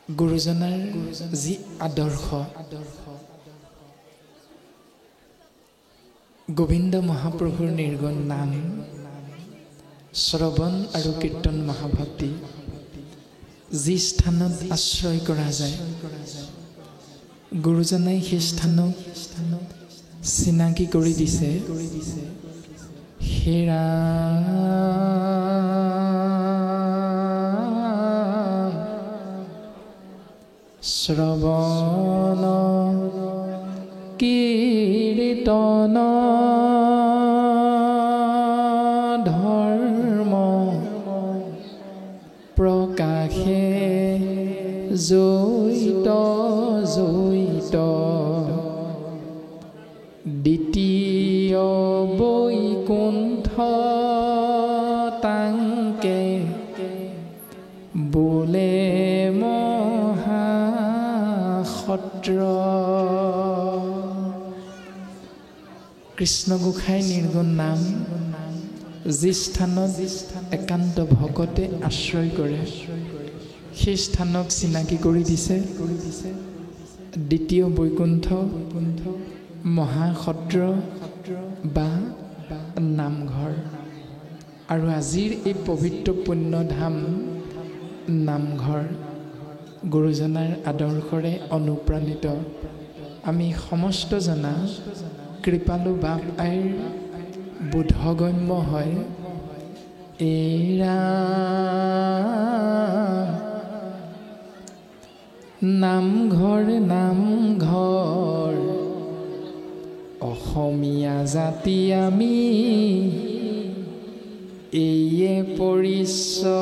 গুৰুজনাৰ যি আদৰ্শ, গোবিন্দ মহাপ্ৰভুৰ নিৰ্গুণ নাম, শ্ৰৱণ আৰু কীৰ্তন মহাভক্তি যি স্থানত আশ্ৰয় কৰা যায়, গুৰুজনাই সেই স্থানক চিনাকি কৰি দিছে। হেৰা শ্ৰৱণ কীৰ্তন ধৰ্ম প্ৰকাশে জৈত জৈত দ্বিতীয় বৈকুণ্ঠ তাংকে বোলে মহাসত্ৰ। কৃষ্ণ গোসাঁই নিৰ্গুণ নাম যি স্থানত একান্ত ভকতে আশ্ৰয় কৰে, সেই স্থানক চিনাকি কৰি দিছে দ্বিতীয় বৈকুণ্ঠ মহাসত্ৰ বা নামঘৰ। আৰু আজিৰ এই পবিত্ৰ পুণ্যধাম নামঘৰ গুৰুজনাৰ আদৰ্শৰে অনুপ্ৰাণিত আমি সমস্ত জনা কৃপালু বাপ আইৰ বোধগম্য হয়। এৰা নামঘৰ নামঘৰ অসমীয়া জাতি আমি এইয়ে পৰিচয়।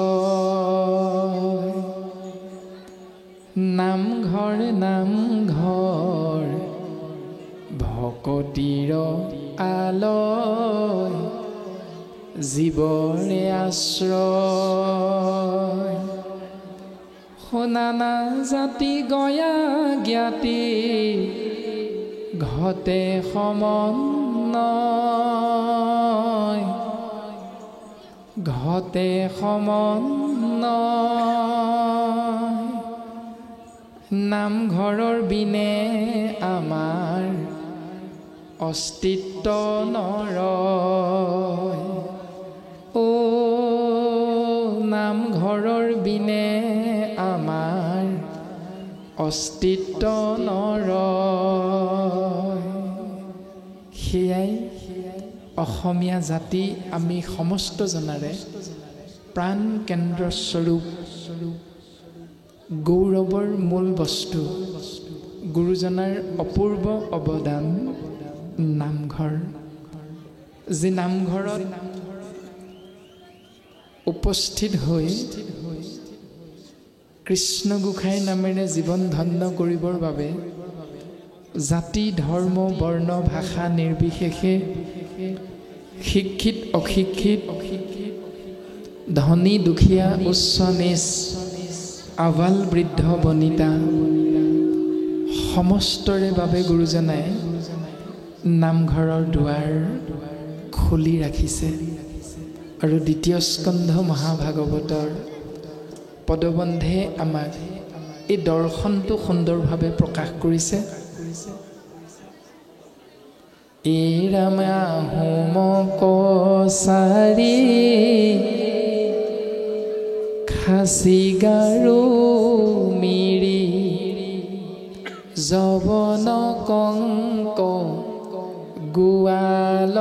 নামঘৰ নামঘৰ ভকতিৰ আলয়, জীৱৰে আশ্ৰয়। শুনানা জাতি গয়া জ্ঞাতি ঘতে সমন্বয়, ঘতে সমন্বয়। নামঘৰৰ বিনে আমাৰ অস্তিত্ব নৰয়। ও নামঘৰৰ বিনে আমাৰ অস্তিত্ব নৰয়। সেয়াই অসমীয়া জাতি আমি সমস্ত জনাৰে প্ৰাণ কেন্দ্ৰস্বৰূপ, গৌৰৱৰ মূল বস্তু গুৰুজনাৰ অপূৰ্ব অৱদান নামঘৰ। যি নামঘৰত উপস্থিত হৈ কৃষ্ণ গোসাঁই নামেৰে জীৱন ধন্য কৰিবৰ বাবে জাতি ধৰ্ম বৰ্ণ ভাষা নিৰ্বিশেষে শিক্ষিত অশিক্ষিত ধনী দুখীয়া উচ্চ নীচ আবাল বৃদ্ধ বনিতা সমস্তৰে বাবে গুৰুজনাই নামঘৰৰ দুৱাৰ খুলি ৰাখিছে। আৰু দ্বিতীয় স্কন্ধ মহাভাগৱতৰ পদবন্ধে আমাক এই দৰ্শনটো সুন্দৰভাৱে প্ৰকাশ কৰিছে। এৰামা হোম কছাৰী খাচী গাৰু মিৰি যৱন কংক গোৱাল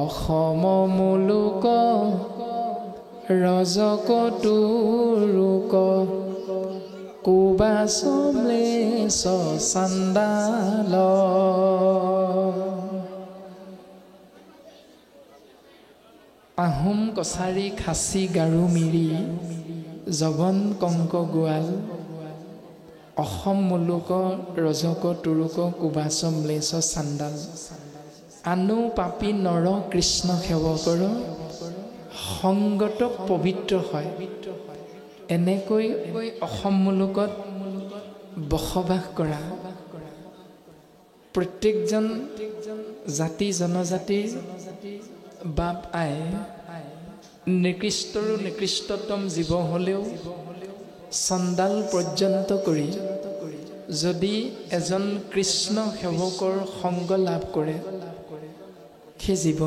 অসম মুলুক ৰজক তুৰুক কুবাচ ম্লেচ্ছ চাণ্ডাল। আহোম কছাৰী খাচী গাৰু মিৰি যৱন কংক গোৱাল অসম মুলুক ৰজক তুৰুক কুবাচ ম্লেচ্ছ চাণ্ডাল। আনু পাপী নৰ কৃষ্ণ সেৱকৰ সংগত পবিত্ৰ হয়। এনেকৈ অসম মুলুকত বসবাস কৰা প্ৰত্যেকজন জাতি জনজাতিৰ বাপ আই নিকৃষ্টৰো নিকৃষ্টতম জীৱ হ'লেও চণ্ডাল পৰ্যন্ত কৰি যদি এজন কৃষ্ণ সেৱকৰ সংগ লাভ কৰে, সেই জীৱ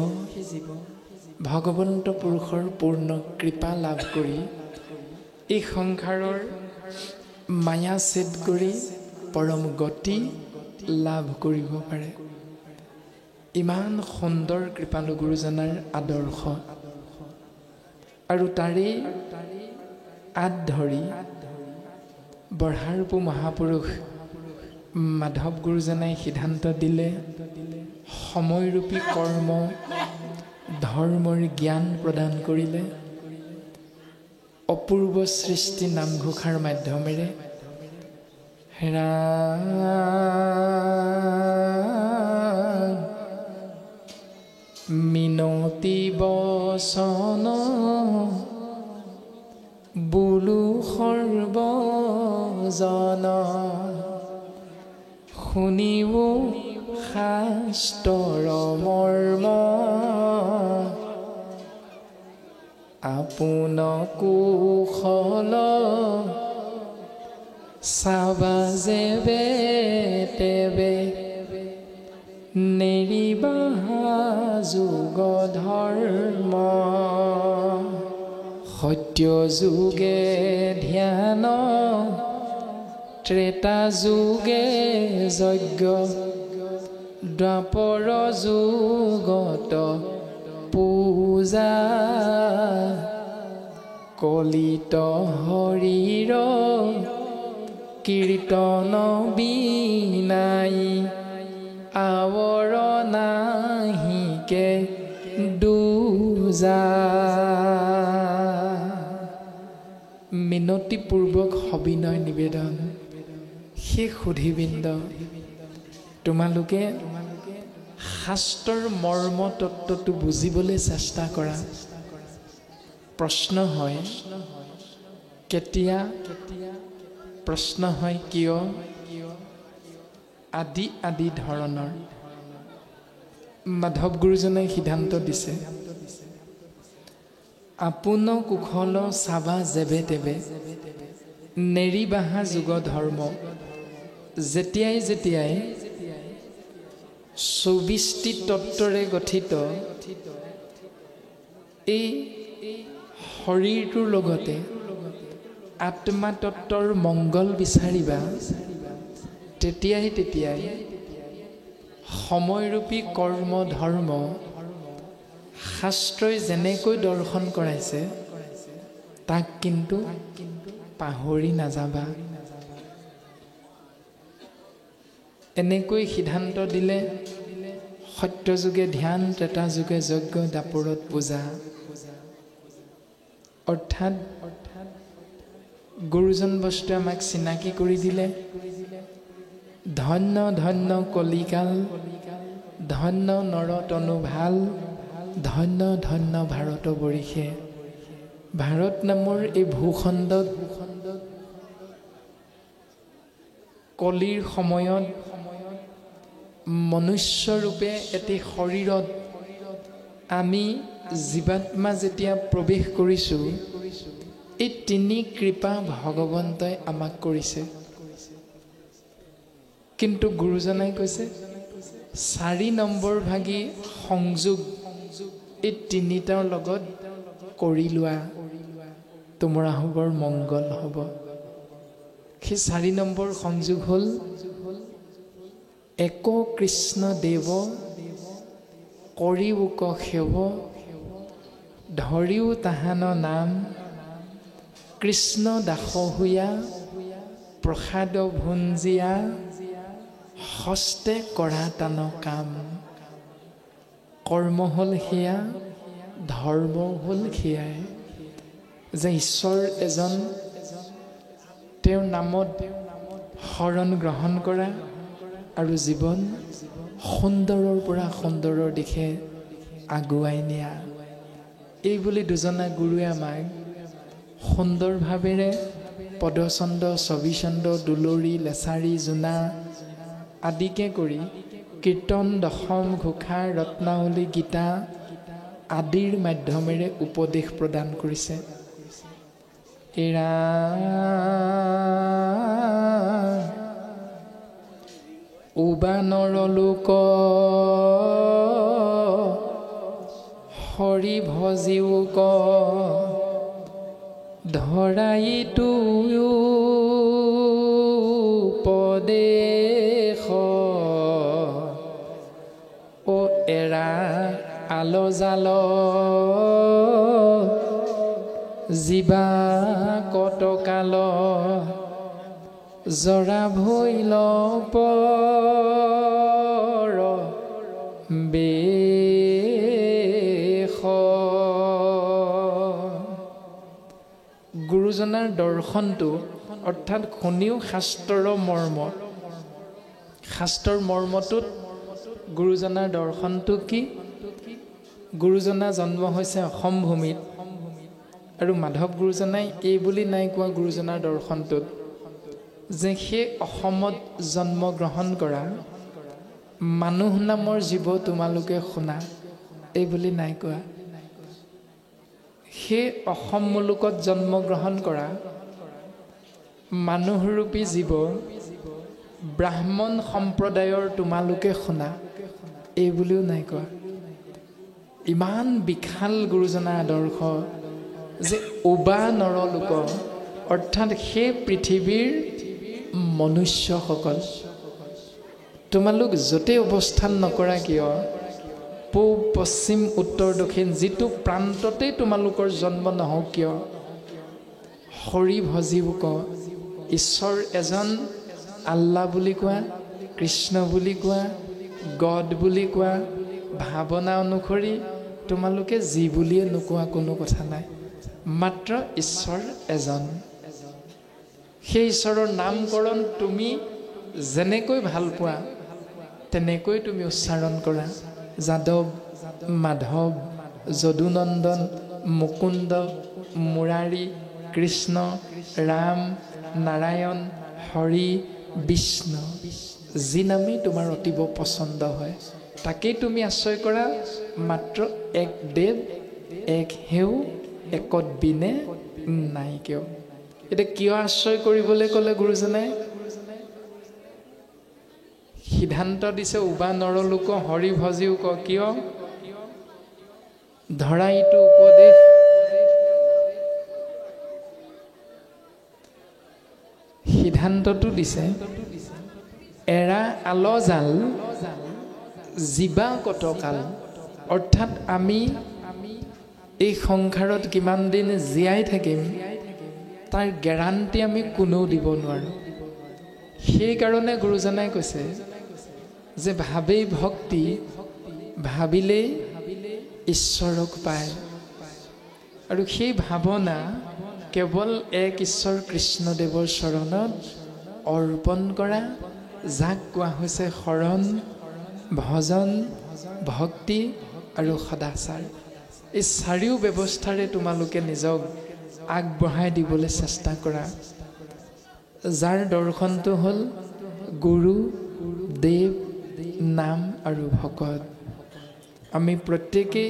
ভগৱন্ত পুৰুষৰ পূৰ্ণ কৃপা লাভ কৰি এই সংসাৰৰ মায়া ছেদ কৰি পৰম গতি লাভ কৰিব পাৰে। ইমান সুন্দৰ কৃপালু গুৰুজনাৰ আদৰ্শ, আৰু তাৰেই আদ ধৰি বৰহাৰপু মহাপুৰুষ মাধৱ গুৰুজনাই সিদ্ধান্ত দিলে, সময়ৰূপী কৰ্ম ধৰ্মৰ জ্ঞান প্ৰদান কৰিলে। অপূৰ্ব সৃষ্টি নামঘোষাৰ মাধ্যমেৰে মিনতি বচন বোলো সৰ্বজন, শুনিব শাস্ত্ৰৰ মৰ্ম, আপোন কুশল চাবা যেবে তেবে, নেৰিবা যোগ ধৰ্ম, সত্য যুগে ধ্যান, ত্ৰেতা যুগে যজ্ঞ, দ্বাপৰ যুগত পূজা, কলিত হৰিৰ কীৰ্তন বিনাই, আৱৰ নাহিকে দুজা। মিনতিপূৰ্বক সবিনয় নিবেদন। সেই সুধীবৃন্দ, তোমালোকে শাস্ত্ৰৰ মৰ্ম তত্ত্বটো বুজিবলৈ চেষ্টা কৰা। প্ৰশ্ন হয় কেতিয়া, প্ৰশ্ন হয় কিয়, আদি আদি ধৰণৰ। মাধৱ গুৰুজনাই সিদ্ধান্ত দিছে, আপোন কুশল চাবা যেবে তেবে, নেৰিবাহা যুগ ধৰ্ম। যেতিয়াই যেতিয়াই ২৪টি তত্ত্বৰে গঠিত এই শৰীৰটোৰ লগতে আত্মা তত্ত্বৰ মংগল বিচাৰিবা, তেতিয়াই তেতিয়াই সময়ৰূপী কৰ্ম ধৰ্ম শাস্ত্ৰই যেনেকৈ দৰ্শন কৰাইছে তাক কিন্তু পাহৰি নাযাবা। এনেকৈ সিদ্ধান্ত দিলে, সত্য যুগে ধ্যান, ত্ৰেতা যুগে যজ্ঞ, দাপৰত পূজা। অৰ্থাৎ গুৰুজন বস্তুৱে আমাক চিনাকি কৰি দিলে, ধন্য ধন্য কলিকাল, ধন্য নৰতনু ভাল, ধন্য ধন্য ভাৰত বৰিষে। ভাৰত নামৰ এই ভূখণ্ডত কলিৰ সময়ত মনুষ্যৰূপে এটি শৰীৰত আমি জীৱাত্মা যেতিয়া প্ৰৱেশ কৰিছোঁ, এই তিনি কৃপা ভগৱন্তই আমাক কৰিছে। কিন্তু গুৰুজনাই কৈছে ৪ নম্বৰ ভাগি সংযোগ এই তিনিটাৰ লগত কৰি লোৱা, তোমাৰ হ'বৰ মংগল হ'ব। সেই ৪ নম্বৰ সংযোগ হ'ল, এক কৃষ্ণ দেৱ কৰিওক সেৱ, ধৰিও তাহান নাম, কৃষ্ণ দাস হুয়া প্ৰসাদ ভুঞ্জিয়া, হস্তে কৰা টান কাম। কৰ্ম হ'ল সেয়া, ধৰ্ম হ'ল সেয়াই, যে ঈশ্বৰ এজন, তেওঁৰ নামত শৰণ গ্ৰহণ কৰা আৰু জীৱন সুন্দৰৰ পৰা সুন্দৰৰ দিশে আগুৱাই নিয়া। এইবুলি দুজনা গুৰুৱে আমাক সুন্দৰভাৱেৰে পদচন্দ, ছবিচন্দ, দুলৰি, লেছাৰী, জোনা আদিকে কৰি কীৰ্তন, দশম, ঘোষা, ৰত্নাৱলী, গীতা আদিৰ মাধ্যমেৰে উপদেশ প্ৰদান কৰিছে। এৰা উবানৰ লোক হৰি ভজিওক ধৰাইতো উপদেশ ও এৰা আলজাল জীৱা কতকাল জৰা ভৈল পৰ বেশ। গুৰুজনাৰ দৰ্শনটো অৰ্থাৎ শুনিও শাস্ত্ৰৰ মৰ্ম, শাস্ত্ৰৰ মৰ্মটোত গুৰুজনাৰ দৰ্শনটো কি? গুৰুজনা জন্ম হৈছে অসম ভূমিত আৰু মাধৱ গুৰুজনাই এই বুলি নাই কোৱা গুৰুজনাৰ দৰ্শনটোত যে সেই অসমত জন্মগ্ৰহণ কৰা মানুহ নামৰ জীৱ তোমালোকে শুনা, এই বুলি নাই কোৱা। সেই অসম মুলুকত জন্মগ্ৰহণ কৰা মানুহৰূপী জীৱ ব্ৰাহ্মণ সম্প্ৰদায়ৰ তোমালোকে শুনা, এই বুলিও নাই কোৱা। ইমান বিশাল গুৰুজনাৰ আদৰ্শ যে উবা নৰলোক অৰ্থাৎ সেই পৃথিৱীৰ মনুষ্যসকল তোমালোক য'তেই অৱস্থান নকৰা কিয়, পূব পশ্চিম উত্তৰ দক্ষিণ যিটো প্ৰান্ততেই তোমালোকৰ জন্ম নহওক কিয়, হৰি ভজিওক, ঈশ্বৰ এজন আল্লাহ বুলি কোৱা, কৃষ্ণ বুলি কোৱা, গড বুলি কোৱা, ভাৱনা অনুসৰি তোমালোকে যি বুলিয়ে নোকোৱা কোনো কথা নাই, মাত্ৰ ঈশ্বৰ এজন। সেই ঈশ্বৰৰ নামকৰণ তুমি যেনেকৈ ভাল পোৱা তেনেকৈ তুমি উচ্চাৰণ কৰা। যাদৱ, মাধৱ, যদুনন্দন, মুকুন্দ, মুৰাৰী, কৃষ্ণ, ৰাম, নাৰায়ণ, হৰি, বিষ্ণু, যি নামেই তোমাৰ অতিব পচন্দ হয় তাকেই তুমি আশ্ৰয় কৰা। মাত্ৰ এক দেৱ এক হেও একত বিনে নাই কিয়। এতিয়া কিয় আশ্ৰয় কৰিবলৈ ক'লে গুৰুজনাই? সিদ্ধান্ত দিছে উবা নৰলোক হৰি ভজিওক। কিয়? ধৰাইতো উপদেশ সিদ্ধান্তটো দিছে এৰা আলজাল জীৱা কতকাল, অৰ্থাৎ আমি এই সংসাৰত কিমান দিন জীয়াই থাকিম তাৰ গেৰাণ্টি আমি কোনেও দিব নোৱাৰোঁ। সেইকাৰণে গুৰুজনাই কৈছে যে ভাবেই ভক্তি, ভাবিলেই ঈশ্বৰক পায়। আৰু সেই ভাৱনা কেৱল এক ঈশ্বৰ কৃষ্ণদেৱৰ চৰণত অৰ্পণ কৰা, যাক কোৱা হৈছে শৰণ, ভজন, ভক্তি আৰু সদাচাৰ। এই চাৰিও ব্যৱস্থাৰে তোমালোকে নিজক আগবঢ়াই দিবলৈ চেষ্টা কৰা। যাৰ দৰ্শনটো হ'ল গুৰু, দেৱ, নাম আৰু ভকত। আমি প্ৰত্যেকেই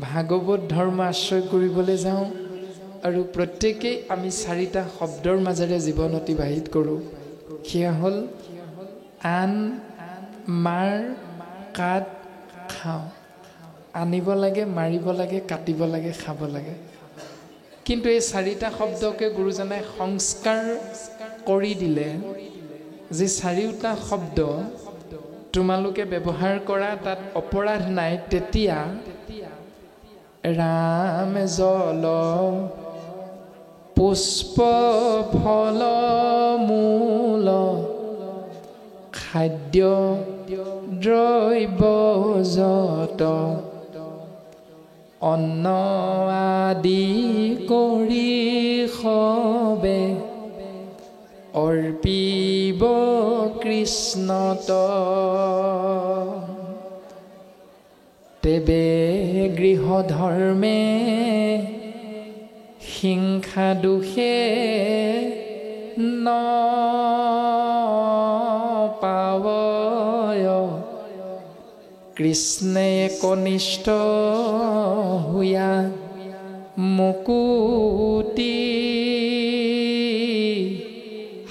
ভাগৱত ধৰ্ম আশ্ৰয় কৰিবলৈ যাওঁ আৰু প্ৰত্যেকেই আমি চাৰিটা শব্দৰ মাজেৰে জীৱন অতিবাহিত কৰোঁ। সেয়া হ'ল আন, মাৰ, কাট, খাওঁ। আনিব লাগে, মাৰিব লাগে, কাটিব লাগে, খাব লাগে। কিন্তু এই চাৰিটা শব্দকে গুৰুজনাই সংস্কাৰ কৰি দিলে যে চাৰিওটা শব্দ তোমালোকে ব্যৱহাৰ কৰা তাত অপৰাধ নাই। তেতিয়া ৰাম জল পুষ্প ফল মূল খাদ্য দ্ৰব্য যত অন্ন আদি কৰি সবে অৰ্পিব কৃষ্ণত তেবে গৃহ ধৰ্মে হিংসা দুখে ন পাৱয় কৃষ্ণে কনিষ্ঠ হুয়া মুকুতি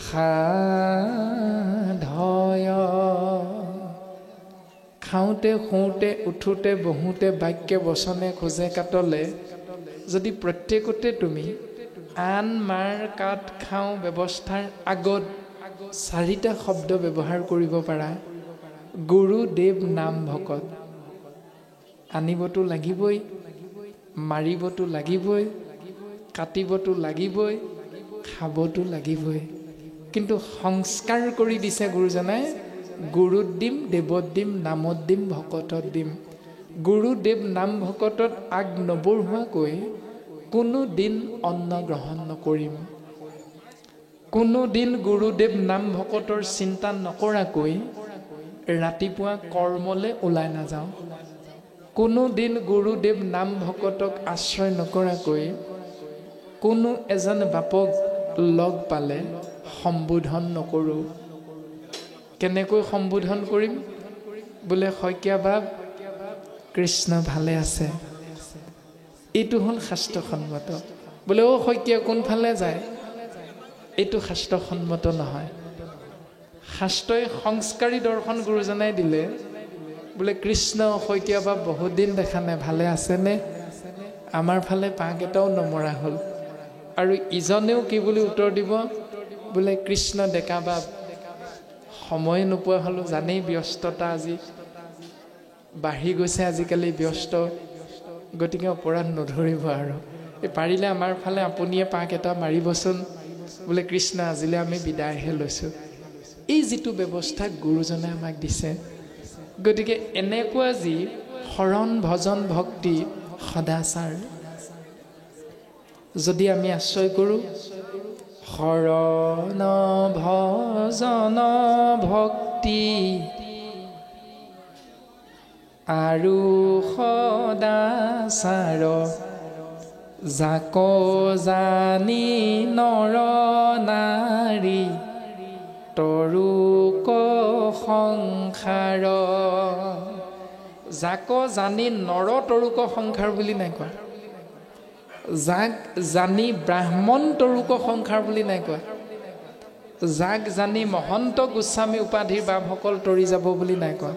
সাধয়। খাওঁতে শুওঁতে উঠোঁতে বহোঁতে বাক্যে বচনে খোজে কাটলে যদি প্ৰত্যেকতে তুমি আন মাৰ কাঠ খাওঁ ব্যৱস্থাৰ আগত 4টা শব্দ ব্যৱহাৰ কৰিব পাৰা, গুৰুদেৱ নাম ভকত। আনিবতো লাগিবই, মাৰিবতো লাগিবই, কাটিবতো লাগিবই, খাবতো লাগিবই। কিন্তু সংস্কাৰ কৰি দিছে গুৰুজনাই, গুৰুত দিম, দেৱত দিম, নামত দিম, ভকতত দিম। গুৰুদেৱ নাম ভকতত আগ নবঢ়োৱাকৈ কোনো দিন অন্ন গ্ৰহণ নকৰিম। কোনো দিন গুৰুদেৱ নাম ভকতৰ চিন্তা নকৰাকৈ ৰাতিপুৱা কৰ্মলৈ ওলাই নাযাওঁ। কোনো দিন গুৰুদেৱ নাম ভকতক আশ্ৰয় নকৰাকৈ কোনো এজন বাপক লগ পালে সম্বোধন নকৰোঁ। কেনেকৈ সম্বোধন কৰিম? বোলে শইকীয়া বাপ, কৃষ্ণ ভালে আছে। এইটো হ'ল শাস্ত্ৰসন্মত। বোলে অ' শইকীয়া কোনফালে যায়? এইটো শাস্ত্ৰসন্মত নহয়। শাস্ত্ৰই সংস্কাৰী দৰ্শন গুৰুজনাই দিলে। বোলে কৃষ্ণ শইকীয়া বাপ বহুত দিন দেখা নাই, ভালে আছেনে? আমাৰ ফালে পাক এটাও নমৰা হ'ল। আৰু ইজনেও কি বুলি উত্তৰ দিব? বোলে কৃষ্ণ ডেকা বাপ সময় নোপোৱা হ'লোঁ, জানেই ব্যস্ততা আজি বাঢ়ি গৈছে, আজিকালি ব্যস্ত, গতিকে অপৰাধ নধৰিব আৰু এই পাৰিলে আমাৰ ফালে আপুনিয়ে পাক এটা মাৰিবচোন। বোলে কৃষ্ণ আজিলৈ আমি বিদায়হে লৈছোঁ। এই যিটো ব্যৱস্থা গুৰুজনে আমাক দিছে, গতিকে এনেকুৱা যি শৰণ ভজন ভক্তি সদাচাৰ যদি আমি আশ্ৰয় কৰোঁ, শৰণ ভজন ভক্তি আৰু সদাচাৰ যাক জানি নৰ নাৰী তৰুক সংসাৰ। যাক জানি নৰ তৰুক সংসাৰ বুলি নাই কোৱা, যাক জানি ব্ৰাহ্মণ তৰুক সংসাৰ বুলি নাই কোৱা, যাক জানি মহন্ত গোস্বামী উপাধিৰ বাপসকল তৰি যাব বুলি নাই কোৱা।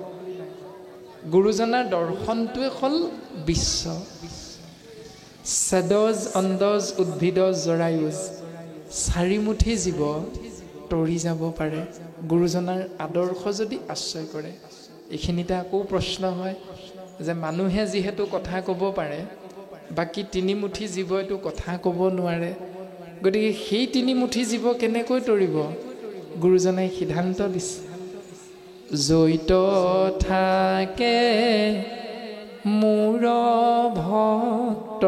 গুৰুজনাৰ দৰ্শনটোৱে হ'ল বিশ্ব। চেদজ অন্দজ উদ্ভিদজ জৰায়ুজ 4মুঠি জীৱ তৰি যাব পাৰে গুৰুজনাৰ আদৰ্শ যদি আশ্ৰয় কৰে। এইখিনিতে আকৌ প্ৰশ্ন হয় যে মানুহে যিহেতু কথা ক'ব পাৰে, বাকী 3মুঠি জীৱইতো কথা ক'ব নোৱাৰে, গতিকে সেই 3মুঠি জীৱ কেনেকৈ তৰিব? গুৰুজনাই সিদ্ধান্ত দিছে, জৈত থাকে মোৰ ভক্ত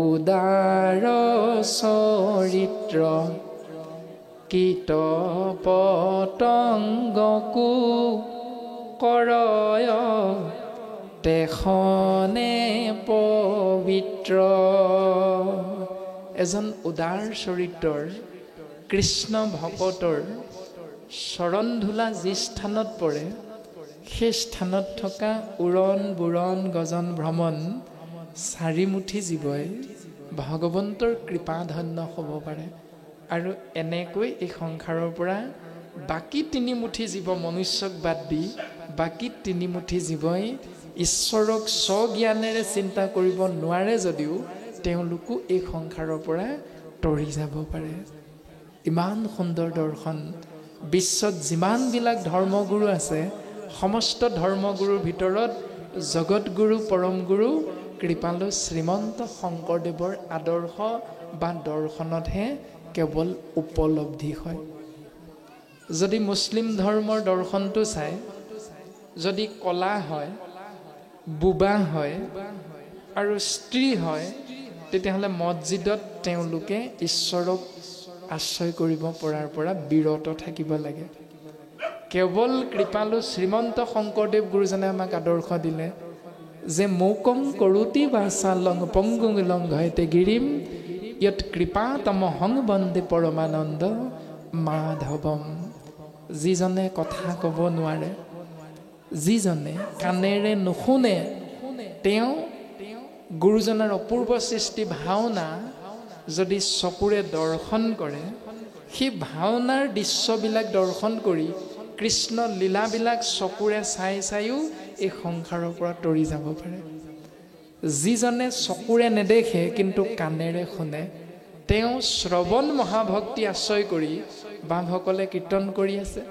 উদাৰ চৰিত্ৰ কীট পতংগকো কৰয় তেখনে পবিত্ৰ। এজন উদাৰ চৰিত্ৰৰ কৃষ্ণ ভকতৰ চৰণ ধূলা যি স্থানত পৰে, সেই স্থানত থকা উৰণ বুৰণ গজন ভ্ৰমণ 4মুঠি জীৱই ভগৱন্তৰ কৃপাধন্য হ'ব পাৰে। আৰু এনেকৈ এই সংসাৰৰ পৰা বাকী 3মুঠি জীৱ মনুষ্যক বাদ দি বাকী 3মুঠি জীৱই ঈশ্বৰক স্বজ্ঞানেৰে চিন্তা কৰিব নোৱাৰে যদিও তেওঁলোকো এই সংসাৰৰ পৰা তৰি যাব পাৰে। ইমান সুন্দৰ দৰ্শন। বিশ্বত যিমানবিলাক ধৰ্মগুৰু আছে, সমস্ত ধৰ্মগুৰুৰ ভিতৰত জগতগুৰু পৰম গুৰু কৃপালু শ্ৰীমন্ত শংকৰদেৱৰ আদৰ্শ বা দৰ্শনতহে কেৱল উপলব্ধি হয়। যদি মুছলিম ধৰ্মৰ দৰ্শনটো চাই, যদি কলা হয়, বোবা হয় আৰু স্ত্ৰী হয়, তেতিয়াহ'লে মছজিদত তেওঁলোকে ঈশ্বৰক আশ্ৰয় কৰিব পৰাৰ পৰা বিৰত থাকিব লাগে। কেৱল কৃপালু শ্ৰীমন্ত শংকৰদেৱ গুৰুজনে আমাক আদৰ্শ দিলে যে মৌকং কৰোতি বাচালং পংগুং লংঘয়তে গিৰিম ইয়ত কৃপা তমহং বন্দে পৰমানন্দ মাধৱম। যিজনে কথা ক'ব নোৱাৰে, যিজনে কাণেৰে নুশুনে তেওঁ গুৰুজনাৰ অপূৰ্ব সৃষ্টি ভাওনা যদি চকুৰে দৰ্শন কৰে সেই ভাওনাৰ দৃশ্যবিলাক দৰ্শন কৰি কৃষ্ণ লীলাবিলাক চকুৰে চাই চাইও এই সংসাৰৰ পৰা তৰি যাব পাৰে। যিজনে চকুৰে নেদেখে কিন্তু কাণেৰে শুনে তেওঁ শ্ৰৱণ মহাভক্তি আশ্ৰয় কৰি বাপসকলে কীৰ্তন কৰি আছে।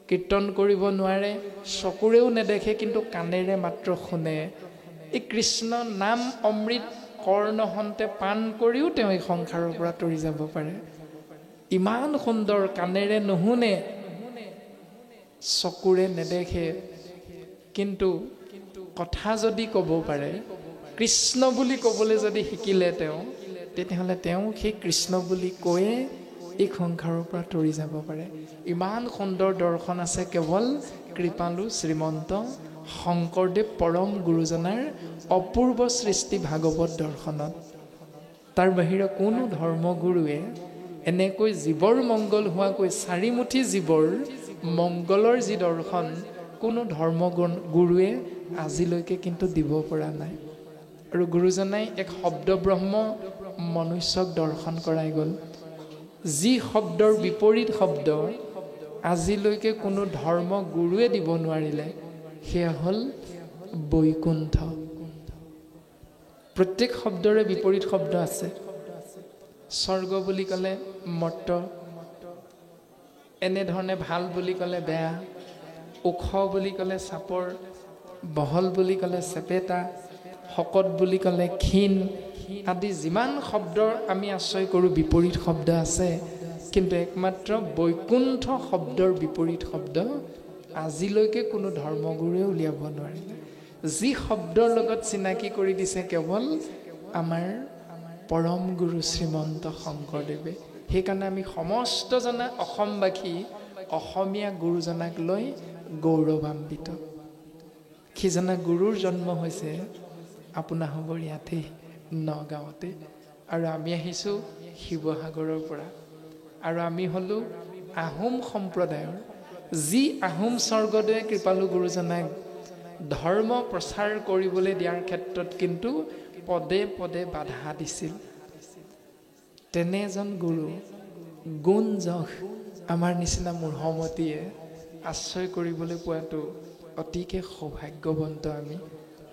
কীৰ্তন কৰিব নোৱাৰে, চকুৰেও নেদেখে কিন্তু কাণেৰে মাত্ৰ শুনে। এই কৃষ্ণ নাম অমৃত কৰ্ণহন্তে পান কৰিও তেওঁ এই সংসাৰৰ পৰা তৰি যাব পাৰে। ইমান সুন্দৰ, কাণেৰে নুশুনে, চকুৰে নেদেখে, কিন্তু কথা যদি ক'ব পাৰে, কৃষ্ণ বুলি ক'বলৈ যদি শিকিলে তেওঁ, তেতিয়াহ'লে তেওঁ সেই কৃষ্ণ বুলি কৈয়ে এই সংসাৰৰ পৰা তৰি যাব পাৰে। ইমান সুন্দৰ দৰ্শন আছে কেৱল কৃপালু শ্ৰীমন্ত শংকৰদেৱ পৰম গুৰুজনাৰ অপূৰ্ব সৃষ্টি ভাগৱত দৰ্শনত। তাৰ বাহিৰে কোনো ধৰ্মগুৰুৱে এনেকৈ জীৱৰ মংগল হোৱাকৈ চাৰিমুঠি জীৱৰ মংগলৰ যি দৰ্শন কোনো ধৰ্মগুৰুৱে আজিলৈকে কিন্তু দিব পৰা নাই। আৰু গুৰুজনাই এক শব্দ ব্ৰহ্ম মনুষ্যক দৰ্শন কৰাই গ'ল। যি শব্দৰ বিপৰীত শব্দ আজিলৈকে কোনো ধৰ্মগুৰুৱে দিব নোৱাৰিলে, সেয়া হ'ল বৈকুণ্ঠ। প্ৰত্যেক শব্দৰে বিপৰীত শব্দ আছে। স্বৰ্গ বুলি ক'লে মৰ্ত, এনেধৰণে ভাল বুলি ক'লে বেয়া, ওখ বুলি ক'লে চাপৰ, বহল বুলি ক'লে চেপেটা, শকত বুলি ক'লে ক্ষীণ আদি যিমান শব্দৰ আমি আশ্ৰয় কৰোঁ বিপৰীত শব্দ আছে, কিন্তু একমাত্ৰ বৈকুণ্ঠ শব্দৰ বিপৰীত শব্দ আজিলৈকে কোনো ধৰ্মগুৰুৱে উলিয়াব নোৱাৰিলে। যি শব্দৰ লগত চিনাকি কৰি দিছে কেৱল আমাৰ পৰম গুৰু শ্ৰীমন্ত শংকৰদেৱে। সেইকাৰণে আমি সমস্তজনা অসমবাসী অসমীয়া গুৰুজনাক লৈ গৌৰৱান্বিত। সিজনা গুৰুৰ জন্ম হৈছে আপোনাসৱৰ ইয়াতেই, নগাঁৱতে, আৰু আমি আহিছোঁ শিৱসাগৰৰ পৰা। আৰু আমি হ'লোঁ আহোম সম্প্ৰদায়ৰ। যি আহোম স্বৰ্গদেৱে কৃপালু গুৰুজনাক ধৰ্ম প্ৰচাৰ কৰিবলৈ দিয়াৰ ক্ষেত্ৰত কিন্তু পদে পদে বাধা দিছিল, তেনে এজন গুৰু গুণ যশ আমাৰ নিচিনা মূঢ়মতীয়ে আশ্ৰয় কৰিবলৈ পোৱাটো অতিকে সৌভাগ্যৱন্ত আমি।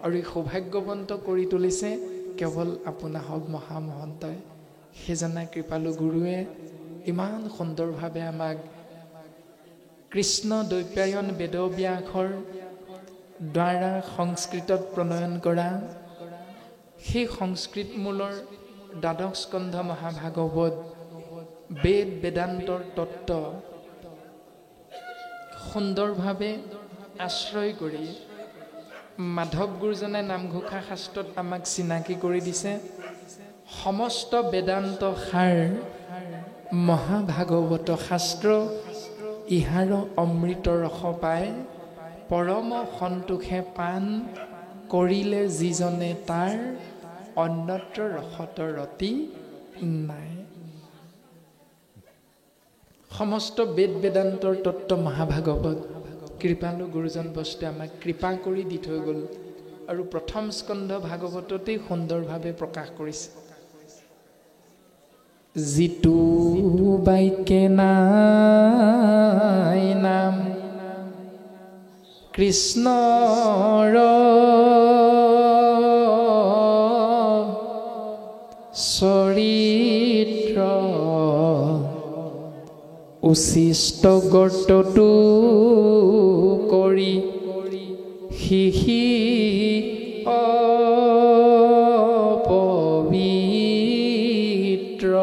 আৰু এই সৌভাগ্যৱন্ত কৰি তুলিছে কেৱল আপোনাসৱ মহামহন্তই। সেইজনা কৃপালু গুৰুৱে ইমান সুন্দৰভাৱে আমাক কৃষ্ণ দ্বৈপায়ন বেদব্যাসৰ দ্বাৰা সংস্কৃতত প্ৰণয়ন কৰা সেই সংস্কৃত মূলৰ দ্বাদশ স্কন্ধ মহাভাগৱত বেদ বেদান্তৰ তত্ত্ব সুন্দৰভাৱে আশ্ৰয় কৰি মাধৱ গুৰুজনাই নামঘোষা শাস্ত্ৰত আমাক চিনাকি কৰি দিছে। সমস্ত বেদান্ত সাৰ মহাভাগৱত শাস্ত্ৰ, ইহাৰ অমৃত ৰস পায়, পৰম সন্তোষে পাণ কৰিলে যিজনে তাৰ, অন্যত্ৰ ৰসত ৰতি নাই। সমস্ত বেদ বেদান্তৰ তত্ত্ব মহাভাগৱত কৃপালু গুৰুজন বস্তুৱে আমাক কৃপা কৰি দি থৈ গ'ল। আৰু প্ৰথম স্কন্ধ ভাগৱততেই সুন্দৰভাৱে প্ৰকাশ কৰিছে। যিটো বাইকে নাই নাম কৃষ্ণৰ, চৰিত্ৰ উচিষ্ট গৰ্তটো কৰি সিহি অপবিত্ৰ।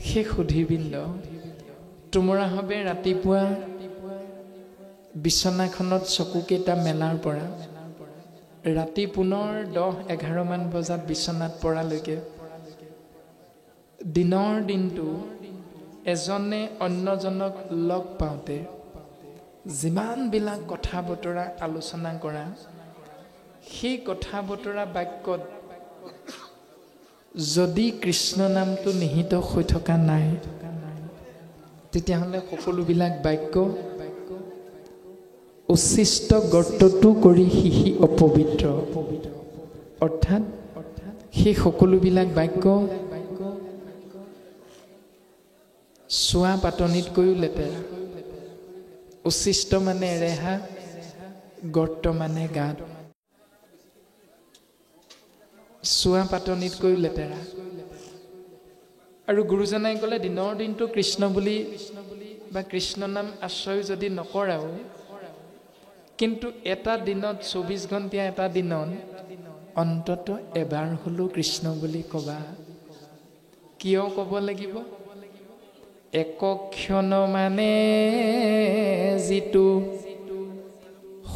সেই সুধীবৃন্দ তোমৰাভাৱে ৰাতিপুৱা বিচনাখনত চকুকেইটা মেলাৰ পৰা ৰাতি পুনৰ 10-11 মান বজাত বিচনাত পৰালৈকে দিনৰ দিনটো এজনে অন্যজনক লগ পাওঁতে যিমানবিলাক কথা বতৰা আলোচনা কৰা, সেই কথা বতৰা বাক্যত যদি কৃষ্ণ নামটো নিহিত হৈ থকা নাই, তেতিয়াহ'লে সকলোবিলাক বাক্য উচ্ছিষ্ট গৰ্তটো কৰি সিহি অপবিত্ৰ। অৰ্থাৎ সেই সকলোবিলাক বাক্য চোৱা পাতনিতকৈও লেতেৰা। উচ্ছিষ্ট মানে এৰেহা, গৰ্ত মানে গাত। চোৱা পাতনিতকৈও লেতেৰা। আৰু গুৰুজনাই ক'লে দিনৰ দিনটো কৃষ্ণ বুলি বা কৃষ্ণ নাম আশ্ৰয় যদি নকৰাও, কিন্তু এটা দিনত 24 ঘণ্টীয়া এটা দিনত অন্তত এবাৰ হ'লেও কৃষ্ণ বুলি ক'বা। কিয় ক'ব লাগিব? একক্ষণ মানে যিটো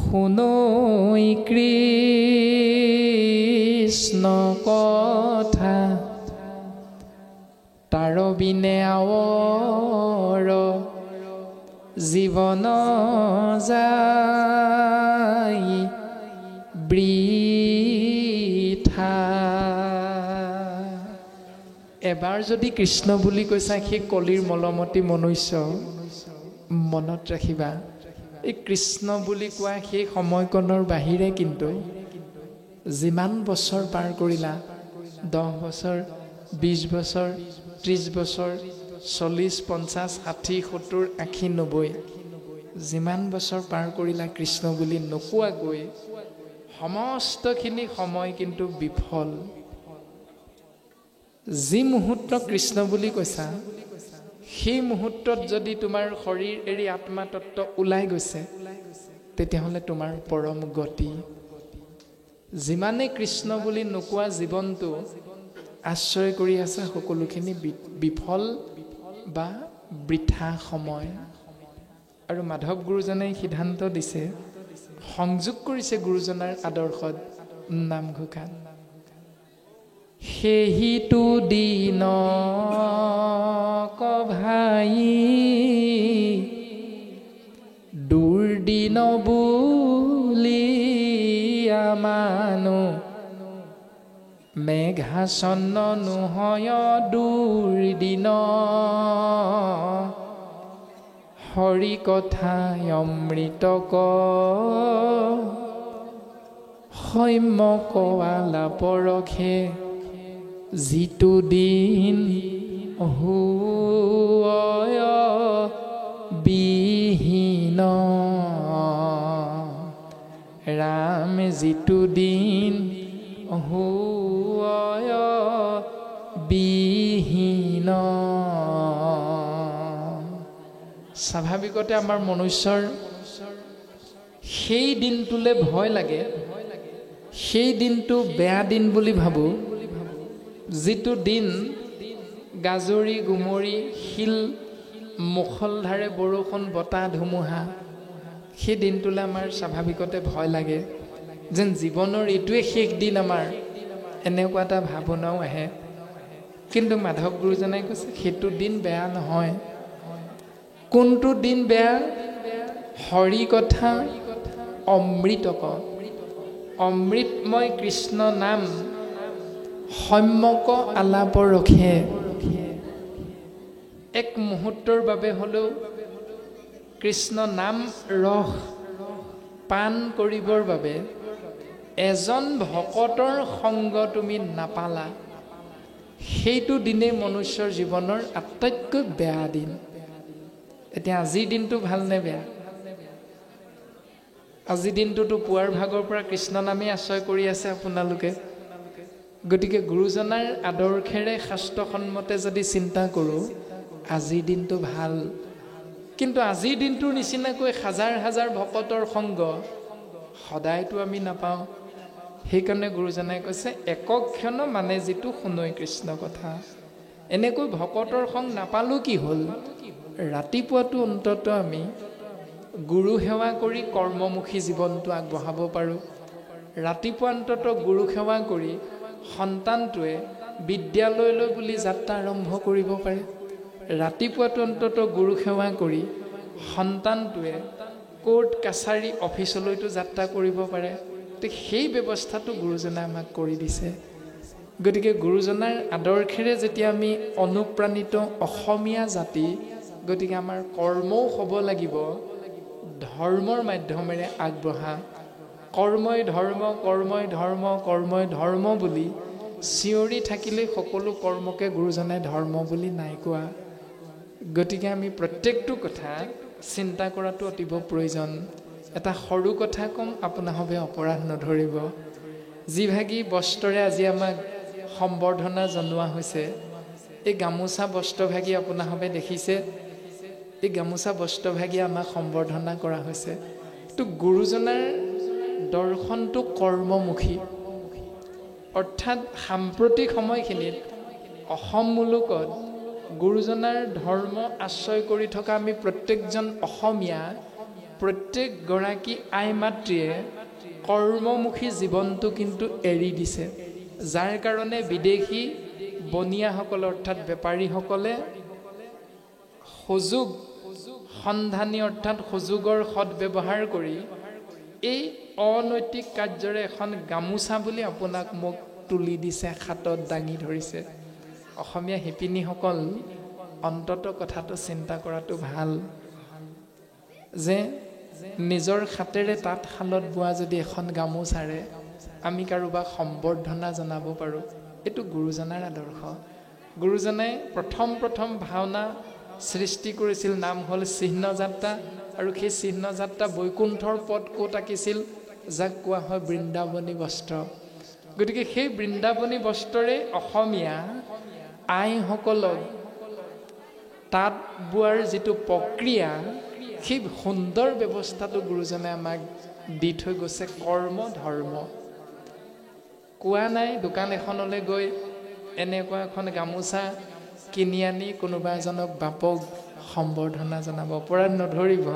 শুনৈ কৃষ্ণ কথা, তাৰ বিনে আৱৰ জীৱন যায় বৃথা। এবাৰ যদি কৃষ্ণ বুলি কৈছা, সেই কলিৰ মলমতী মনুষ্য, মনত ৰাখিবা, এই কৃষ্ণ বুলি কোৱা সেই সময়কণৰ বাহিৰে কিন্তু যিমান বছৰ পাৰ কৰিলা, 10 বছৰ, 20 বছৰ, 30 বছৰ, 40, 50, 60, 70, 80, 90, যিমান বছৰ পাৰ কৰিলা কৃষ্ণ বুলি নোকোৱাকৈ, সমস্তখিনি সময় কিন্তু বিফল। যি মুহূৰ্ত কৃষ্ণ বুলি কৈছা, সেই মুহূৰ্তত যদি তোমাৰ শৰীৰ এৰি আত্মা তত্ত্ব ওলাই গৈছে, তেতিয়াহ'লে তোমাৰ পৰম গতি। যিমানে কৃষ্ণ বুলি নোকোৱা জীৱনটো আশ্ৰয় কৰি আছে, সকলোখিনি বিফল বা বৃথা সময়। আৰু মাধৱ গুৰুজনে সিদ্ধান্ত দিছে, সংযোগ কৰিছে গুৰুজনাৰ আদৰ্শত নামঘোষাত, সেহিটো দিন কভাই দুৰ্দিন বুলি আমানো, মেঘাচ্ছন্ন নোহয় দুৰ্দিন, হৰি কথাই অমৃত ক সম্যক আলাপৰখে, যিটো দিন হুয় বিহীন। ৰাম যিটো দিন হুয় বিহীন। স্বাভাৱিকতে আমাৰ মনুষ্যৰ সেই দিনটোলৈ ভয় লাগে, সেই দিনটো বেয়া দিন বুলি ভাবোঁ, যিটো দিন গাজৰি গুমৰি শিল মুখলধাৰে বৰষুণ বতাহ ধুমুহা, সেই দিনটোলৈ আমাৰ স্বাভাৱিকতে ভয় লাগে, যেন জীৱনৰ এইটোৱে শেষ দিন আমাৰ, এনেকুৱা এটা ভাৱনাও আহে। কিন্তু মাধৱ গুৰুজনাই কৈছে সেইটো দিন বেয়া নহয়। কোনটো দিন বেয়া? হৰি কথা অমৃতক, অমৃতময় কৃষ্ণ নাম সম্যক আলাপৰখে, এক মুহূৰ্তৰ বাবে হ'লেও কৃষ্ণ নাম ৰস পান কৰিবৰ বাবে এজন ভকতৰ সংগ তুমি নাপালা, সেইটো দিনেই মনুষ্যৰ জীৱনৰ আটাইতকৈ বেয়া দিন। এতিয়া আজিৰ দিনটো ভাল নে বেয়া? আজিৰ দিনটোতো পুৱাৰ ভাগৰ পৰা কৃষ্ণ নামেই আশ্ৰয় কৰি আছে আপোনালোকে। গতিকে গুৰুজনাৰ আদৰ্শেৰে শাস্ত্ৰসন্মতে যদি চিন্তা কৰোঁ, আজিৰ দিনটো ভাল। কিন্তু আজিৰ দিনটোৰ নিচিনাকৈ হাজাৰ হাজাৰ ভকতৰ সংগ সদায়তো আমি নাপাওঁ। সেইকাৰণে গুৰুজনাই কৈছে একক্ষণ মানে যিটো শুনৈ কৃষ্ণ কথা। এনেকৈ ভকতৰ সংগ নাপালোঁ কি হ'ল? ৰাতিপুৱাটো অন্তত আমি গুৰু সেৱা কৰি কৰ্মমুখী জীৱনটো আগবঢ়াব পাৰোঁ। ৰাতিপুৱা অন্তত গুৰু সেৱা কৰি সন্তানটোৱে বিদ্যালয়লৈ বুলি যাত্ৰা আৰম্ভ কৰিব পাৰে। ৰাতিপুৱাটো অন্তত গুৰু সেৱা কৰি সন্তানটোৱে কোৰ্ট কাছাৰী অফিচলৈতো যাত্ৰা কৰিব পাৰে। গতিকে সেই ব্যৱস্থাটো গুৰুজনাই আমাক কৰি দিছে। গতিকে গুৰুজনাৰ আদৰ্শেৰে যেতিয়া আমি অনুপ্ৰাণিত অসমীয়া জাতি, গতিকে আমাৰ কৰ্মও হ'ব লাগিব ধৰ্মৰ মাধ্যমেৰে আগবঢ়া। কৰ্মই ধৰ্ম, কৰ্মই ধৰ্ম, কৰ্মই ধৰ্ম বুলি চিঞৰি থাকিলে সকলো কৰ্মকে গুৰুজনাই ধৰ্ম বুলি নাই কোৱা। গতিকে আমি প্ৰত্যেকটো কথা চিন্তা কৰাটো অতিব প্ৰয়োজন। এটা সৰু কথা কম, আপোনাসৱে অপৰাধ নধৰিব। যিভাগী বস্ত্ৰৰে আজি আমাক সম্বৰ্ধনা জনোৱা হৈছে, এই গামোচা বস্ত্ৰভাগী আপোনাসৱে দেখিছে, এই গামোচা বস্ত্ৰভাগী আমাক সম্বৰ্ধনা কৰা হৈছে। তো গুৰুজনাৰ দৰ্শনটো কৰ্মমুখী, অৰ্থাৎ সাম্প্ৰতিক সময়খিনিত অসম মুলুকত গুৰুজনাৰ ধৰ্ম আশ্ৰয় কৰি থকা আমি প্ৰত্যেকজন অসমীয়া, প্ৰত্যেকগৰাকী আই মাতৃয়ে কৰ্মমুখী জীৱনটো কিন্তু এৰি দিছে, যাৰ কাৰণে বিদেশী বনিয়াসকলে অৰ্থাৎ বেপাৰীসকলে সুযোগ সন্ধানী অৰ্থাৎ সুযোগৰ সৎব্যৱহাৰ কৰি এই অনৈতিক কাৰ্যৰে এখন গামোচা বুলি আপোনাক মোক তুলি দিছে, হাতত দাঙি ধৰিছে। অসমীয়া শিপিনীসকল অন্তত কথাটো চিন্তা কৰাটো ভাল যে নিজৰ হাতেৰে তাঁতশালত বোৱা যদি এখন গামোচাৰে আমি কাৰোবাক সম্বৰ্ধনা জনাব পাৰোঁ, এইটো গুৰুজনাৰ আদৰ্শ। গুৰুজনাই প্ৰথম ভাওনা সৃষ্টি কৰিছিল, নাম হ'ল চিহ্নযাত্ৰা, আৰু সেই চিহ্নযাত্ৰা বৈকুণ্ঠৰ পদ ক'ত আঁকিছিল, যাক কোৱা হয় বৃন্দাবনী বস্ত্ৰ। গতিকে সেই বৃন্দাবনী বস্ত্ৰৰে অসমীয়া আইসকলক তাঁত বোৱাৰ যিটো প্ৰক্ৰিয়া, সেই সুন্দৰ ব্যৱস্থাটো গুৰুজনে আমাক দি থৈ গৈছে। কৰ্ম ধৰ্ম কোৱা নাই দোকান এখনলৈ গৈ এনেকুৱা এখন গামোচা কিনি আনি কোনোবা এজনক বাপক সম্বৰ্ধনা জনাব, অপৰাধ নধৰিব।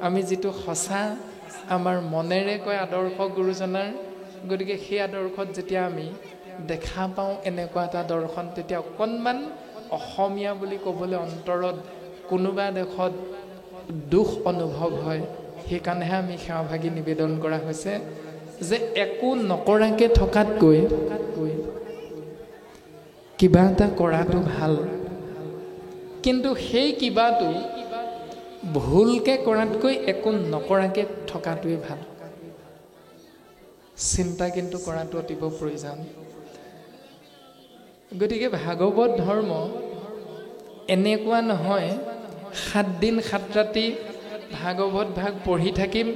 আমি যিটো সঁচা আমাৰ মনেৰে কয় আদৰ্শ গুৰুজনাৰ, গতিকে সেই আদৰ্শত যেতিয়া আমি দেখা পাওঁ এনেকুৱা এটা দৰ্শন, তেতিয়া অকণমান অসমীয়া বুলি ক'বলৈ অন্তৰত কোনোবা দেশত দুখ অনুভৱ হয়। সেইকাৰণেহে আমি সেৱাভাগী নিবেদন কৰা হৈছে যে একো নকৰাকৈ থকাতকৈ কিবা এটা কৰাটো ভাল, কিন্তু সেই কিবাটো ভুলকৈ কৰাতকৈ একো নকৰাকৈ থকাটোৱে ভাল। চিন্তা কিন্তু কৰাটো অতিব প্ৰয়োজন। গতিকে ভাগৱত ধৰ্ম এনেকুৱা নহয় 7 দিন 7 ৰাতি ভাগৱত ভাগ পঢ়ি থাকিম,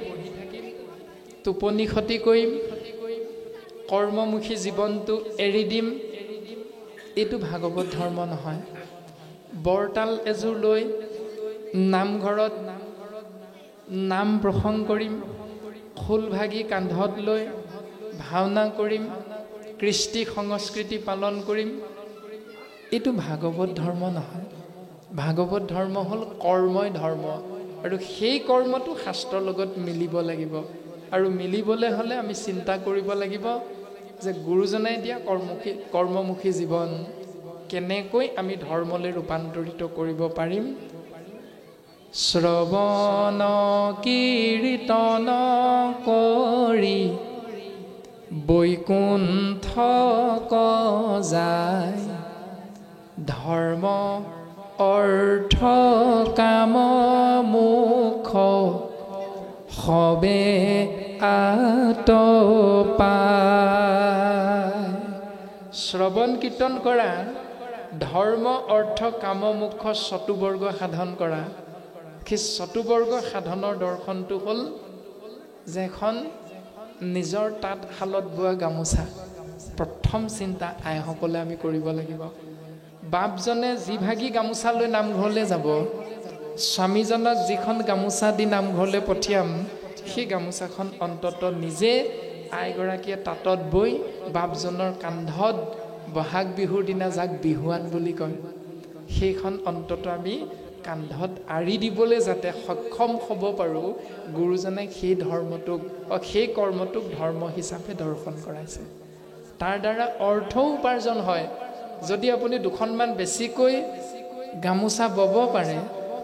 টোপনি ক্ষতি কৰিম, কৰ্মমুখী জীৱনটো এৰি দিম, এইটো ভাগৱত ধৰ্ম নহয়। বৰতাল এযোৰ লৈ নামঘৰত নাম প্ৰসংগ কৰিম, খোল ভাগি কান্ধত লৈ ভাওনা কৰিম, কৃষ্টি সংস্কৃতি পালন কৰিম, এইটো ভাগৱত ধৰ্ম নহয়। ভাগৱত ধৰ্ম হ'ল কৰ্মই ধৰ্ম, আৰু সেই কৰ্মটো শাস্ত্ৰৰ লগত মিলিব লাগিব। আৰু মিলিবলৈ হ'লে আমি চিন্তা কৰিব লাগিব যে গুৰুজনাই দিয়া কৰ্মমুখী জীৱন কেনেকৈ আমি ধৰ্মলৈ ৰূপান্তৰিত কৰিব পাৰিম। শ্ৰৱণ কীৰ্তন কৰি বৈকুণ্ঠ যায়, ধৰ্ম অৰ্থ কাম মোক্ষ সবে আতপায়। শ্ৰৱণ কীৰ্তন কৰা, ধৰ্ম অৰ্থ কাম মোক্ষ চতুবৰ্গ সাধন কৰা, সেই চতুবৰ্গ সাধনৰ দৰ্শনটো হ'ল যে এখন নিজৰ তাঁতশালত বোৱা গামোচা। প্ৰথম চিন্তা আইসকলে আমি কৰিব লাগিব। বাপজনে যিভাগী গামোচা লৈ নামঘৰলৈ যাব, স্বামীজনক যিখন গামোচা দি নামঘৰলৈ পঠিয়াম, সেই গামোচাখন অন্তত নিজে আইগৰাকীয়ে তাঁতত বৈ বাপজনৰ কান্ধত বহাগ বিহুৰ দিনা যাক বিহুৱান বুলি কয়, সেইখন অন্তত আমি কান্ধত আঁৰি দিবলৈ যাতে সক্ষম হ'ব পাৰোঁ, গুৰুজনাই সেই কৰ্মটোক ধৰ্ম হিচাপে দৰ্শন কৰাইছে। তাৰ দ্বাৰা অৰ্থও উপাৰ্জন হয়। যদি আপুনি দুখনমান বেছিকৈ গামোচা বব পাৰে,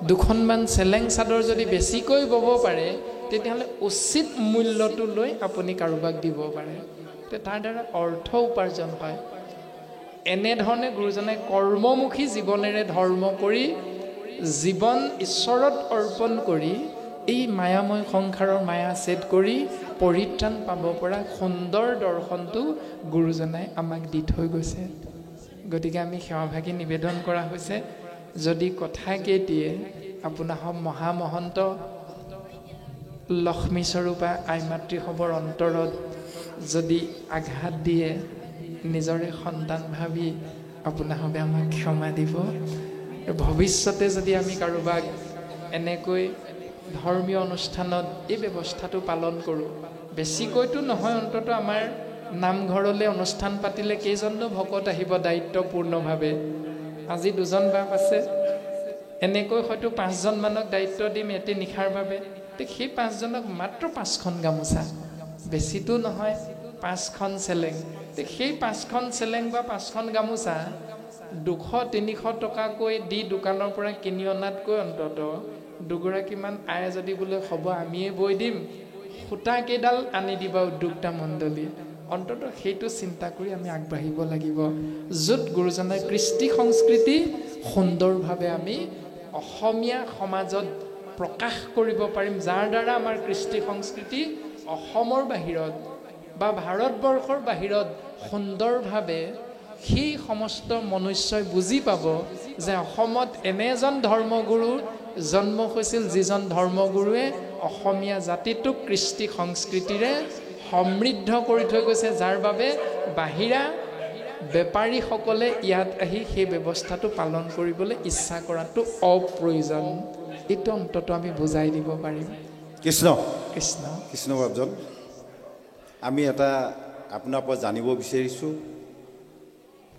দুখনমান চেলেং চাদৰ যদি বেছিকৈ বব পাৰে, তেতিয়াহ'লে উচিত মূল্যটো লৈ আপুনি কাৰোবাক দিব পাৰে, তাৰ দ্বাৰা অৰ্থ উপাৰ্জন হয়। এনেধৰণে গুৰুজনাই কৰ্মমুখী জীৱনেৰে ধৰ্ম কৰি জীৱন ঈশ্বৰত অৰ্পণ কৰি এই মায়াময় সংসাৰৰ মায়া ছেদ কৰি পৰিত্ৰাণ পাব পৰা সুন্দৰ দৰ্শনটো গুৰুজনাই আমাক দি থৈ গৈছে। গতিকে আমি সেৱাভাগী নিবেদন কৰা হৈছে, যদি কথাকেইটিয়ে আপোনাৰ মহামহন্ত লক্ষ্মীস্বৰূপা আই মাতৃসৱৰ অন্তৰত যদি আঘাত দিয়ে, নিজৰে সন্তান ভাবি আপোনাসৱে আমাক ক্ষমা দিব। ভৱিষ্যতে যদি আমি কাৰোবাক এনেকৈ ধৰ্মীয় অনুষ্ঠানত এই ব্যৱস্থাটো পালন কৰোঁ, বেছিকৈতো নহয়, অন্ততঃ আমাৰ নামঘৰলৈ অনুষ্ঠান পাতিলে কেইজননো ভকত আহিব দায়িত্বপূৰ্ণভাৱে? আজি 2জন বাপ আছে, এনেকৈ হয়তো 5জনমানক দায়িত্ব দিম এটি নিশাৰ বাবে। সেই 5জনক মাত্ৰ 5খন গামোচা, বেছিতো নহয়, 5খন চেলেং। সেই 5খন চেলেং বা 5খন গামোচা 200-300 টকাকৈ দি দোকানৰ পৰা কিনি অনাতকৈ অন্ততঃ দুগৰাকীমান আই যদি বোলে হ'ব আমিয়ে বৈ দিম, সূতা কেইডাল আনি দিবা উদ্যোক্তা মণ্ডলীয়ে, অন্ততঃ সেইটো চিন্তা কৰি আমি আগবাঢ়িব লাগিব। য'ত গুৰুজনাৰ কৃষ্টি সংস্কৃতি সুন্দৰভাৱে আমি অসমীয়া সমাজত প্ৰকাশ কৰিব পাৰিম, যাৰ দ্বাৰা আমাৰ কৃষ্টি সংস্কৃতি অসমৰ বাহিৰত বা ভাৰতবৰ্ষৰ বাহিৰত সুন্দৰভাৱে সেই সমস্ত মনুষ্যই বুজি পাব যে অসমত এনে এজন ধৰ্মগুৰুৰ জন্ম হৈছিল, যিজন ধৰ্মগুৰুৱে অসমীয়া জাতিটোক কৃষ্টি সংস্কৃতিৰে সমৃদ্ধ কৰি থৈ গৈছে, যাৰ বাবে বাহিৰা বেপাৰীসকলে ইয়াত আহি সেই ব্যৱস্থাটো পালন কৰিবলৈ ইচ্ছা কৰাটো অপ্ৰয়োজন। এইটো অন্ততঃ আমি বুজাই দিব পাৰিম। কৃষ্ণ কৃষ্ণ কৃষ্ণ বাপজন, আমি এটা আপোনাৰ পৰা জানিব বিচাৰিছোঁ,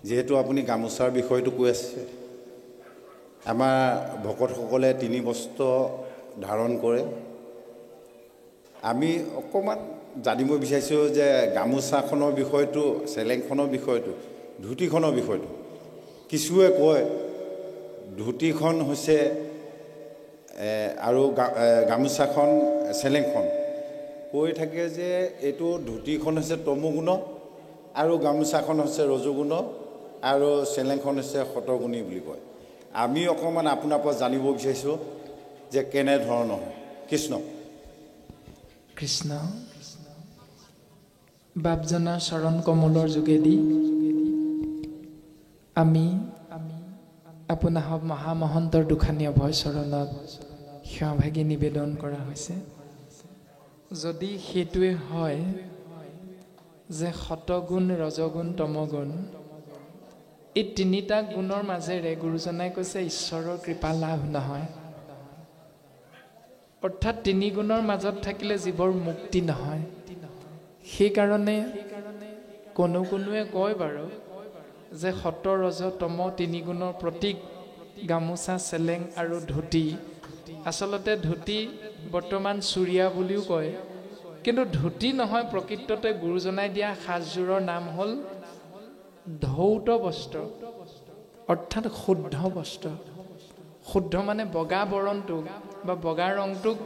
যিহেতু আপুনি গামোচাৰ বিষয়টো কৈ আছে, আমাৰ ভকতসকলে 3 বস্ত্ৰ ধাৰণ কৰে। আমি অকণমান জানিব বিচাৰিছোঁ যে গামোচাখনৰ বিষয়টো, চেলেংখনৰ বিষয়টো, ধুতিখনৰ বিষয়টো। কিছুৱে কয় ধুতিখন হৈছে আৰু গামোচাখন চেলেংখন কৈ থাকে যে এইটো ধুতিখন হৈছে তমোগুণ আৰু গামোচাখন হৈছে ৰজোগুণ আৰু চেলেংখন হৈছে শতগুণী বুলি কয়। আমি অকণমান আপোনাৰ পৰা জানিব বিচাৰিছোঁ যে কেনেধৰণৰ হয়। কৃষ্ণ কৃষ্ণ বাপজনাৰ চৰণ কমলৰ যোগেদি আমি আপোনাৰ মহামহন্তৰ দুখানী অভয় চৰণত সেৱাভাগী নিবেদন কৰা হৈছে। যদি সেইটোৱে হয় যে শতগুণ, ৰজগুণ, তমগুণ, এই 3টা গুণৰ মাজেৰে গুৰুজনাই কৈছে ঈশ্বৰৰ কৃপা লাভ নহয়, অৰ্থাৎ 3 গুণৰ মাজত থাকিলে জীৱৰ মুক্তি নহয়। সেইকাৰণে কোনোৱে কয় বাৰু যে শত, ৰজ, তম 3 গুণৰ প্ৰতীক গামোচা, চেলেং আৰু ধুতি। আচলতে ধুতি বৰ্তমান চুৰিয়া বুলিও কয়, কিন্তু ধুতি নহয়, প্ৰকৃততে গুৰুজনাই দিয়া সাজযোৰৰ নাম হ'ল ধৌত বস্ত্ৰ, অৰ্থাৎ শুদ্ধ বস্ত্ৰ। শুদ্ধ মানে বগা বৰণটোক বা বগা ৰংটোক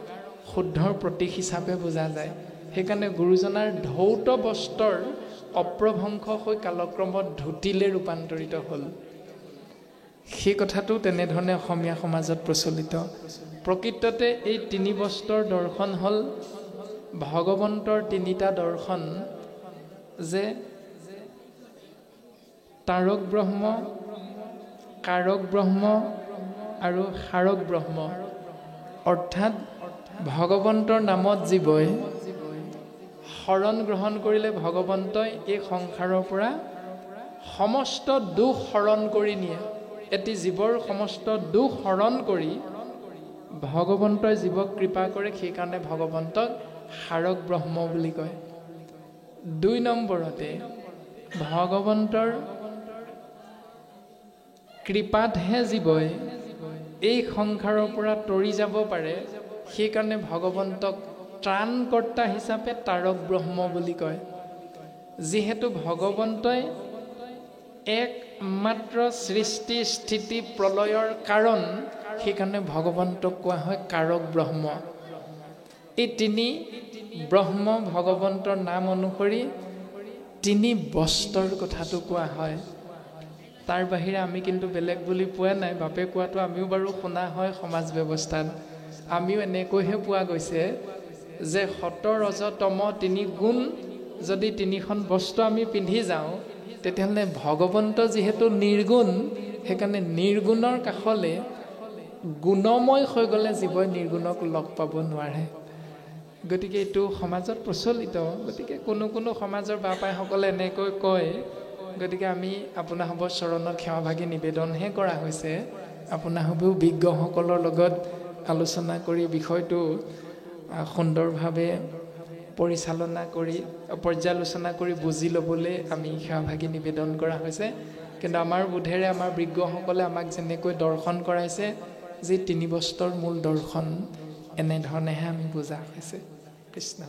শুদ্ধৰ প্ৰতীক হিচাপে বুজা যায়। সেইকাৰণে গুৰুজনাৰ ধৌত বস্ত্ৰৰ অপ্ৰভংশ হৈ কালক্ৰমত ধুতিলৈ ৰূপান্তৰিত হ'ল। সেই কথাটো তেনেধৰণে অসমীয়া সমাজত প্ৰচলিত। প্ৰকৃততে এই 3 বস্ত্ৰৰ দৰ্শন হ'ল ভগৱন্তৰ 3টা দৰ্শন, যে তাৰক ব্ৰহ্ম, কাৰক ব্ৰহ্ম আৰু শাৰক ব্ৰহ্ম। অৰ্থাৎ ভগৱন্তৰ নামত জীৱই শৰণ গ্ৰহণ কৰিলে ভগৱন্তই এই সংসাৰৰ পৰা সমস্ত দুখ হৰণ কৰি নিয়ে। এটি জীৱৰ সমস্ত দুখ হৰণ কৰি ভগৱন্তই জীৱক কৃপা কৰে, সেইকাৰণে ভগৱন্তক শাৰক ব্ৰহ্ম বুলি কয়। 2 নম্বৰতে ভগৱন্তৰ কৃপাতহে জীৱই এই সংসাৰৰ পৰা তৰি যাব পাৰে, সেইকাৰণে ভগৱন্তক ত্ৰাণকৰ্তা হিচাপে তাৰক ব্ৰহ্ম বুলি কয়। যিহেতু ভগৱন্তই একমাত্ৰ সৃষ্টি স্থিতি প্ৰলয়ৰ কাৰণ, সেইকাৰণে ভগৱন্তক কোৱা হয় কাৰক ব্ৰহ্ম। এই 3 ব্ৰহ্ম ভগৱন্তৰ নাম অনুসৰি 3 বস্ত্ৰৰ কথাটো কোৱা হয়। তাৰ বাহিৰে আমি কিন্তু বেলেগ বুলি পোৱা নাই। বাপে কোৱাটো আমিও বাৰু শুনা হয় সমাজ ব্যৱস্থাত, আমিও এনেকৈহে পোৱা গৈছে যে সত ৰজ তম 3 গুণ যদি 3খন বস্ত্ৰ আমি পিন্ধি যাওঁ তেতিয়াহ'লে ভগৱন্ত যিহেতু নিৰ্গুণ সেইকাৰণে নিৰ্গুণৰ কাষলে গুণময় হৈ গ'লে জীৱই নিৰ্গুণক লগ পাব নোৱাৰে গতিকে এইটো সমাজত প্ৰচলিত গতিকে কোনো সমাজৰ বাপাইসকলে এনেকৈ কয় গতিকে আমি আপোনাসৱৰ চৰণত সেৱাভাগী নিবেদনহে কৰা হৈছে আপোনাসৱেও বিজ্ঞসকলৰ লগত আলোচনা কৰি বিষয়টো সুন্দৰভাৱে পৰিচালনা কৰি পৰ্যালোচনা কৰি বুজি ল'বলৈ আমি সেৱাভাগী নিবেদন কৰা হৈছে কিন্তু আমাৰ বোধেৰে আমাৰ বিজ্ঞসকলে আমাক যেনেকৈ দৰ্শন কৰাইছে যি 3 বস্ত্ৰৰ মূল দৰ্শন এনেধৰণেহে আমি বুজা হৈছে কৃষ্ণ